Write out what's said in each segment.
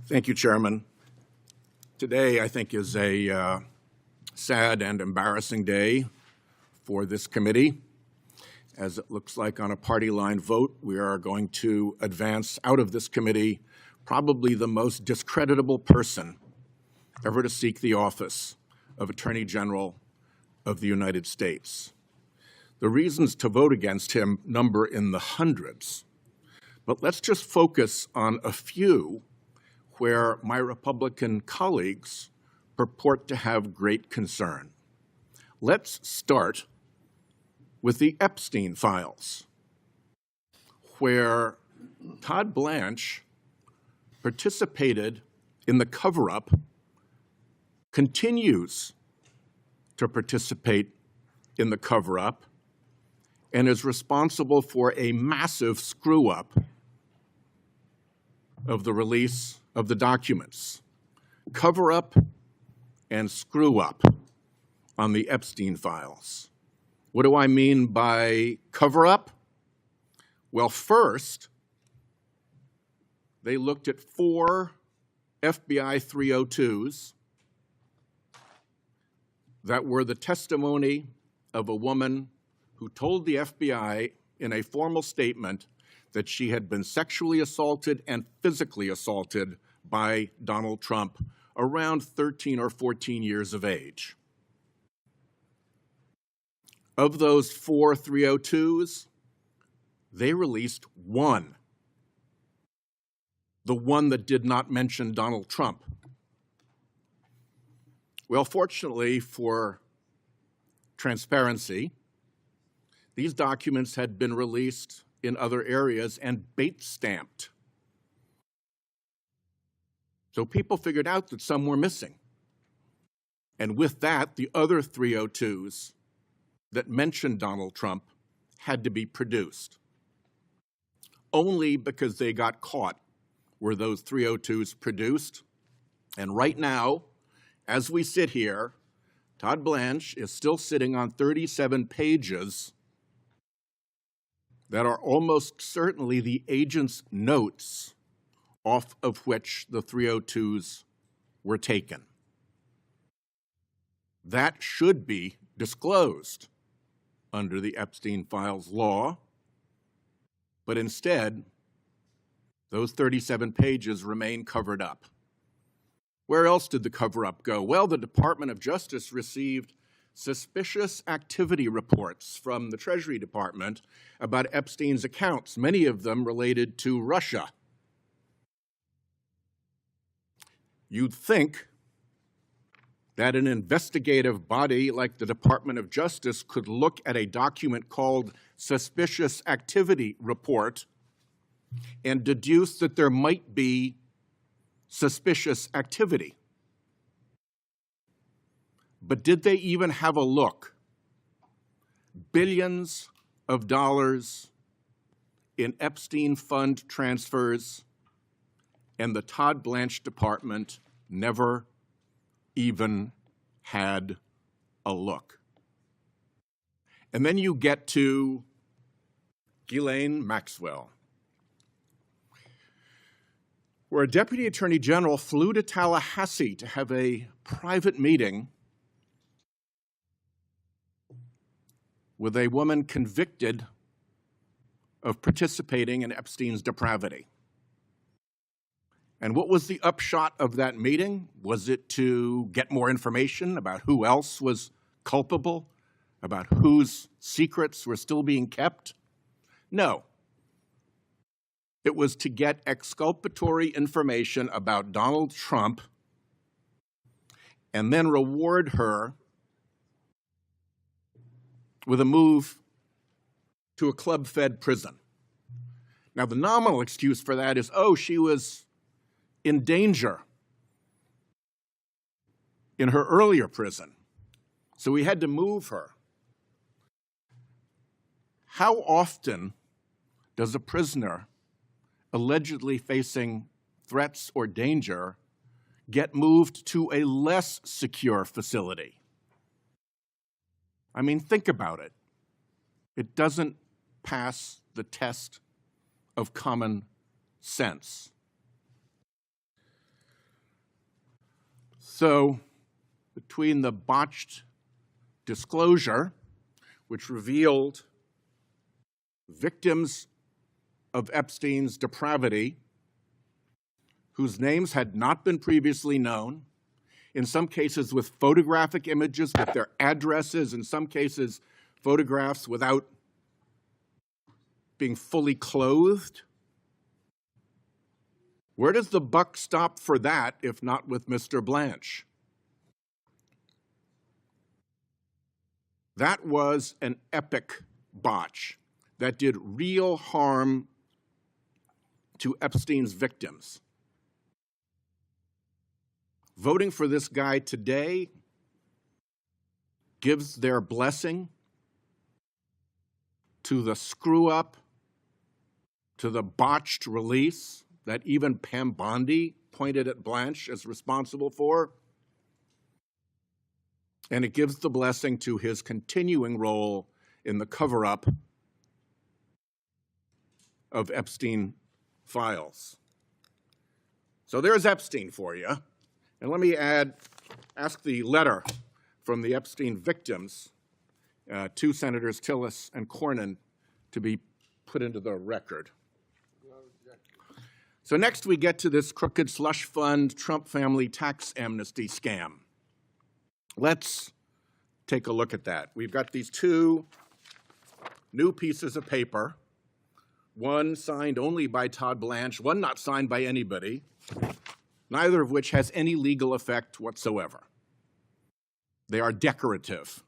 Thank you, Chairman. Today, I think, is a sad and embarrassing day for this committee. As it looks like on a party line vote, we are going to advance out of this committee probably the most discreditable person ever to seek the office of Attorney General of the United States. The reasons to vote against him number in the hundreds, but let's just focus on a few where my Republican colleagues purport to have great concern. Let's start with the Epstein files, where Todd Blanche participated in the cover-up, continues to participate in the cover-up, and is responsible for a massive screw-up of the release of the documents. Cover-up and screw-up on the Epstein files. What do I mean by cover-up? Well, first, they looked at 4 FBI 302s that were the testimony of a woman who told the FBI in a formal statement that she had been sexually assaulted and physically assaulted by Donald Trump around 13 or 14 years of age. Of those 4 302s, they released 1, the one that did not mention Donald Trump. Well, fortunately for transparency, these documents had been released in other areas and bait-stamped. So people figured out that some were missing. And with that, the other 302s that mentioned Donald Trump had to be produced. Only because they got caught were those 302s produced. And right now, as we sit here, Todd Blanche is still sitting on 37 pages that are almost certainly the agent's notes off of which the 302s were taken. That should be disclosed under the Epstein files law, but instead, those 37 pages remain covered up. Where else did the cover-up go? Well, the Department of Justice received suspicious activity reports from the Treasury Department about Epstein's accounts, many of them related to Russia. You'd think that an investigative body like the Department of Justice could look at a document called Suspicious Activity Report and deduce that there might be suspicious activity. But did they even have a look? Billions of dollars in Epstein fund transfers, and the Todd Blanche Department never even had a look. And then you get to Ghislaine Maxwell, where a deputy attorney general flew to Tallahassee to have a private meeting with a woman convicted of participating in Epstein's depravity. And what was the upshot of that meeting? Was it to get more information about who else was culpable, about whose secrets were still being kept? No. It was to get exculpatory information about Donald Trump and then reward her with a move to a club-fed prison. Now, the nominal excuse for that is, oh, she was in danger in her earlier prison, so we had to move her. How often does a prisoner allegedly facing threats or danger get moved to a less secure facility? I mean, think about it. It doesn't pass the test of common sense. So between the botched disclosure, which revealed victims of Epstein's depravity, whose names had not been previously known, in some cases with photographic images with their addresses, in some cases photographs without being fully clothed. Where does the buck stop for that, if not with Mr. Blanche? That was an epic botch that did real harm to Epstein's victims. Voting for this guy today gives their blessing to the screw-up, to the botched release that even Pam Bondi pointed at Blanche as responsible for. And it gives the blessing to his continuing role in the cover-up of Epstein files. So there's Epstein for you. And let me ask the letter from the Epstein victims to Senators Tillis and Cornyn to be put into the record. So next we get to this crooked slush fund Trump family tax amnesty scam. Let's take a look at that. We've got these two new pieces of paper, one signed only by Todd Blanche, one not signed by anybody, neither of which has any legal effect whatsoever. They are decorative.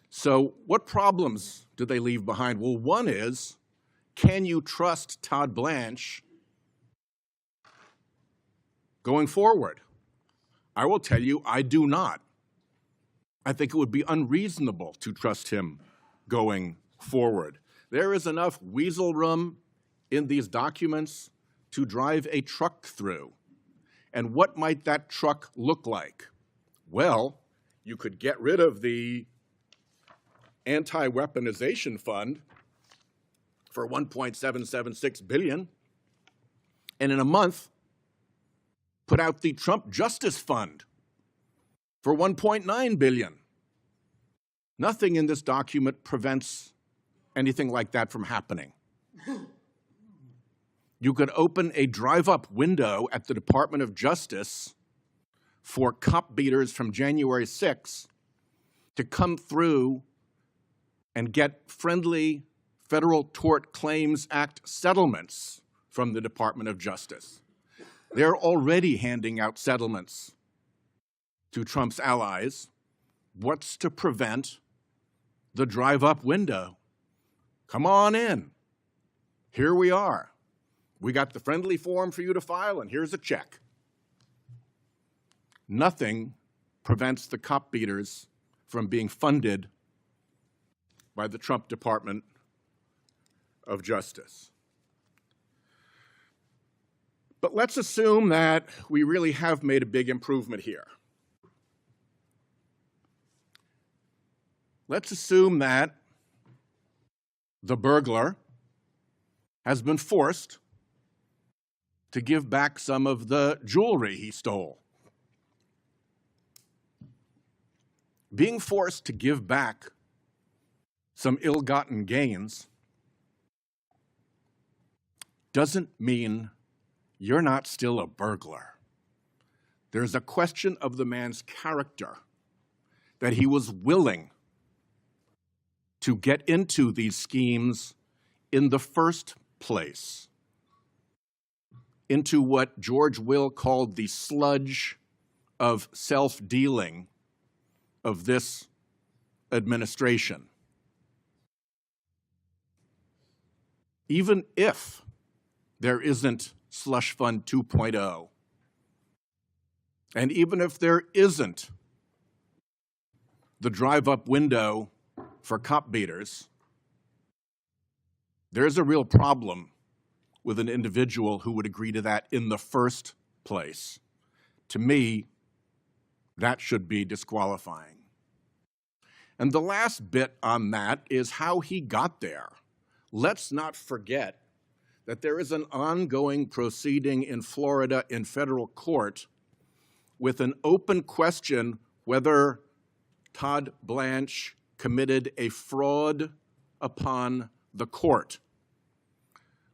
So what problems do they leave behind? Well, one is, can you trust Todd Blanche going forward? I will tell you, I do not. I think it would be unreasonable to trust him going forward. There is enough weasel room in these documents to drive a truck through. And what might that truck look like? Well, you could get rid of the anti-weaponization fund for $1.776 billion, and in a month, put out the Trump Justice Fund for $1.9 billion. Nothing in this document prevents anything like that from happening. You could open a drive-up window at the Department of Justice for cop beaters from January 6th to come through and get friendly Federal Tort Claims Act settlements from the Department of Justice. They're already handing out settlements to Trump's allies. What's to prevent the drive-up window? Come on in. Here we are. We got the friendly form for you to file, and here's a check. Nothing prevents the cop beaters from being funded by the Trump Department of Justice. But let's assume that we really have made a big improvement here. Let's assume that the burglar has been forced to give back some of the jewelry he stole. Being forced to give back some ill-gotten gains doesn't mean you're not still a burglar. There's a question of the man's character, that he was willing to get into these schemes in the first place, into what George Will called the sludge of self-dealing of this administration. Even if there isn't Slush Fund 2.0, and even if there isn't the drive-up window for cop beaters, there's a real problem with an individual who would agree to that in the first place. To me, that should be disqualifying. And the last bit on that is how he got there. Let's not forget that there is an ongoing proceeding in Florida in federal court with an open question whether Todd Blanche committed a fraud upon the court.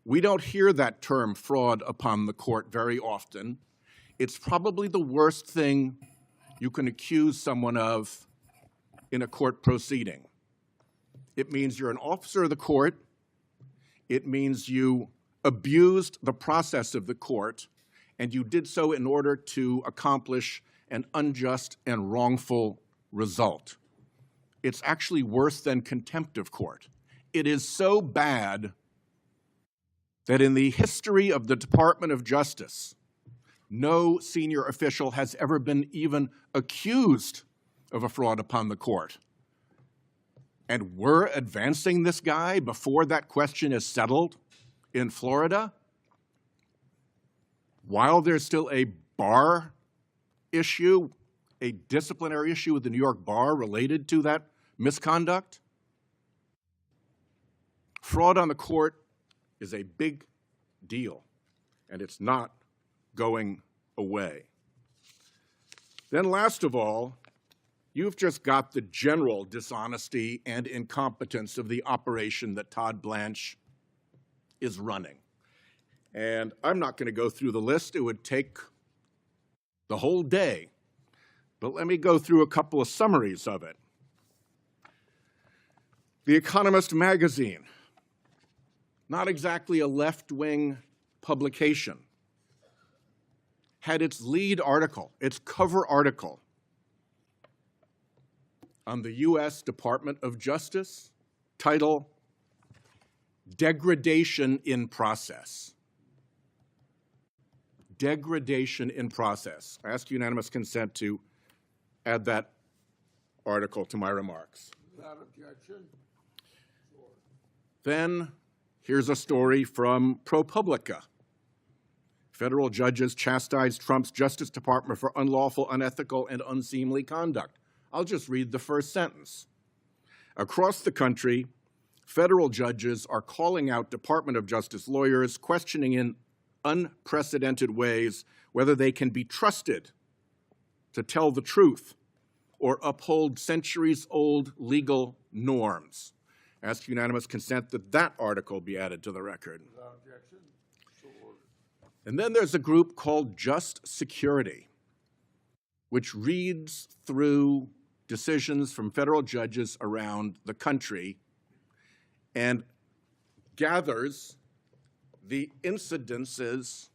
We don't hear that term, fraud upon the court, very often. It's probably the worst thing you can accuse someone of in a court proceeding. It means you're an officer of the court. It means you abused the process of the court, and you did so in order to accomplish an unjust and wrongful result. It's actually worse than contempt of court. It is so bad that in the history of the Department of Justice, no senior official has ever been even accused of a fraud upon the court. And we're advancing this guy before that question is settled in Florida, while there's still a bar issue, a disciplinary issue with the New York bar related to that misconduct. Fraud on the court is a big deal, and it's not going away. Then last of all, you've just got the general dishonesty and incompetence of the operation that Todd Blanche is running. And I'm not going to go through the list. It would take the whole day. But let me go through a couple of summaries of it. The Economist magazine, not exactly a left-wing publication, had its lead article, its cover article, on the U.S. Department of Justice, title, Degradation in Process. Degradation in Process. I ask unanimous consent to add that article to my remarks. Without objection. Sure. Then here's a story from ProPublica. Federal judges chastised Trump's Justice Department for unlawful, unethical, and unseemly conduct. I'll just read the first sentence. Across the country, federal judges are calling out Department of Justice lawyers, questioning in unprecedented ways whether they can be trusted to tell the truth or uphold centuries-old legal norms. I ask unanimous consent that that article be added to the record. Without objection. So ordered. And then there's a group called Just Security, which reads through decisions from federal judges around the country and gathers the incidences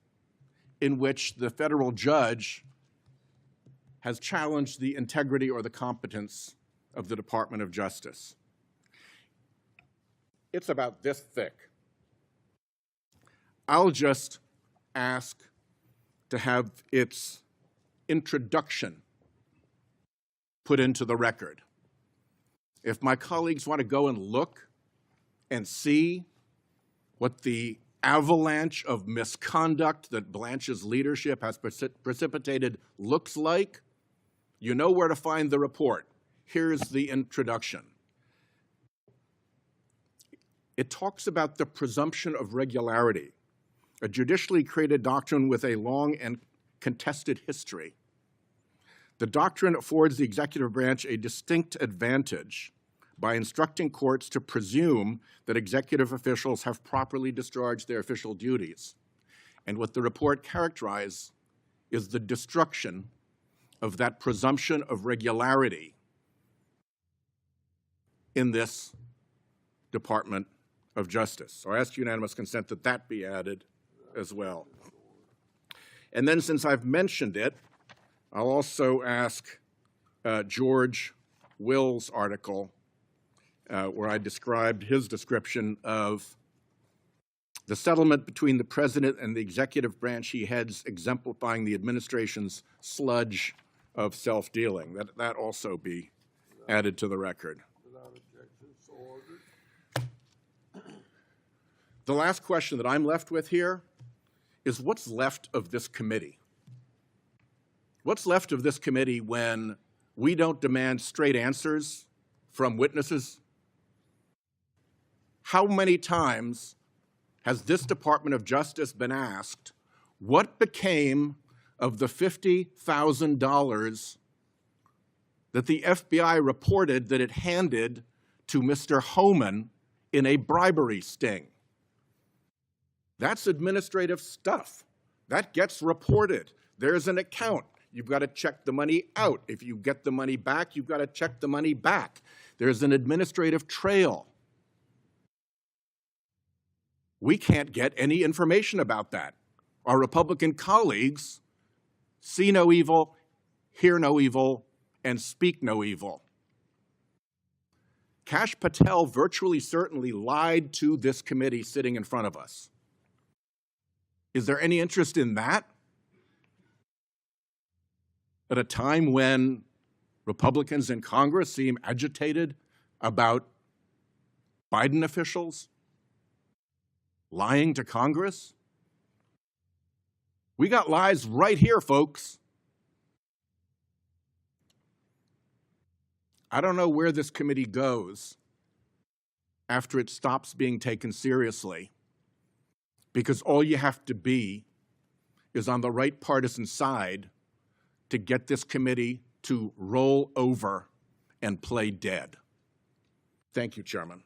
in which the federal judge has challenged the integrity or the competence of the Department of Justice. It's about this thick. I'll just ask to have its introduction put into the record. If my colleagues want to go and look and see what the avalanche of misconduct that Blanche's leadership has precipitated looks like, you know where to find the report. Here's the introduction. It talks about the presumption of regularity, a judicially created doctrine with a long and contested history. The doctrine affords the executive branch a distinct advantage by instructing courts to presume that executive officials have properly discharged their official duties. And what the report characterizes is the destruction of that presumption of regularity in this Department of Justice. So I ask unanimous consent that that be added as well. And then, since I've mentioned it, I'll also ask George Will's article where I described his description of the settlement between the president and the executive branch he heads, exemplifying the administration's sludge of self-dealing. That also be added to the record. Without objection. So ordered. The last question that I'm left with here is what's left of this committee? What's left of this committee when we don't demand straight answers from witnesses? How many times has this Department of Justice been asked what became of the $50,000 that the FBI reported that it handed to Mr. Homan in a bribery sting? That's administrative stuff. That gets reported. There's an account. You've got to check the money out. If you get the money back, you've got to check the money back. There's an administrative trail. We can't get any information about that. Our Republican colleagues see no evil, hear no evil, and speak no evil. Kash Patel virtually certainly lied to this committee sitting in front of us. Is there any interest in that? At a time when Republicans in Congress seem agitated about Biden officials lying to Congress? We got lies right here, folks. I don't know where this committee goes after it stops being taken seriously, because all you have to be is on the right partisan side to get this committee to roll over and play dead. Thank you, Chairman.